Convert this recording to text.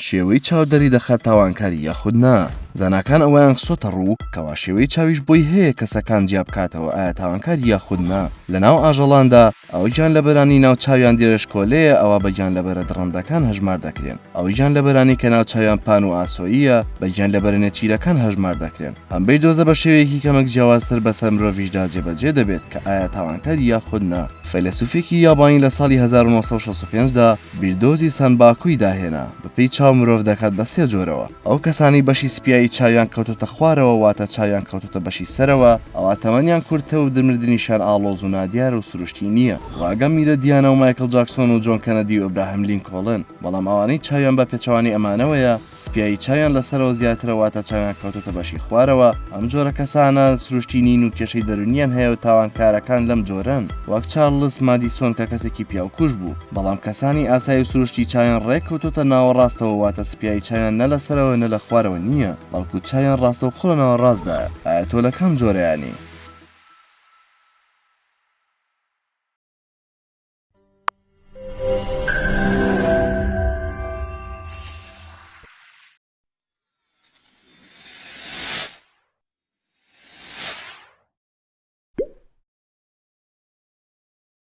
شێوەی چاودەری دەخات تاوانکاری یاخود نا. زاناکان ئەویان سۆتە ڕوو کەوا شێوەی چاویش بۆی هەیە کەسەکان جیا بکاتەوە ئایا تاوانکاری یاخود نا. لەناو ئاژەڵاندا ئەوەی گیانلەبەرانی ناو چاویان دیێرەشکۆلەیە ئەوە بە گیانلەبەرە دڕندەکان هەژمار دەکرێن. ئەوەی گیانلەبەرانی کە ناو چاویان پان و ئاسۆییە بە گیانلەبەرە نێچیرەکان هەژمار دەکرێن. ئەم بیردۆزە بە شێوەیەکی کەمەک جیاوازتر بەسەر مرۆڤیشدا جێبەجێ دەبێت کە ئایا تاوانکاری یاخود نا. فەیلسوفێکی یابانی لە ساڵی 1965دا بیردۆزی سەنباکووی داهێنا بەپێی چاو مرۆڤ دەکات بە سێ جۆرەوە. ئەو کەسانی بەشی سپیایی چاویان کەوتوتە خوارەوە واتە چاویان کەوتوتە بەشی سەرەوە ئەوە تەمەنیان کورتە و دمردنیشان ئاڵۆز و نادیارە و سروشتی نییە. ڕاگەم میرە دیانە و مایکل جاکسۆن و جۆن کەنەدی و ئەبراهەم لینکۆڵن. بەڵام ئەوانەی چاویان بە پێچەوانی ئەمانەوەیە سپیایی چاویان لەسەرەوە زیاترە واتە چاویان کەوتوتە بەشی خوارەوە. ئەم جۆرە کەسانە سروشتی نین و کێشەی دەرونیان هەیە و تاوانکارەکان لەم جۆرەن. وەک چارلز مادیسۆن کە کەسێکی پیاوکوش بوو. بەڵام کەسانی ئاسایی و سروشتی چاویان ڕێککەوتوتە ناوەڕاستەوە واتە سپیایی چاویان نە لەسەرەوە نە لە خوارەوە نییە بەڵکو چاویان ڕاستە و خۆ لە ناوەڕاستدایە. ئایا تۆ لە کام جۆرەیانی؟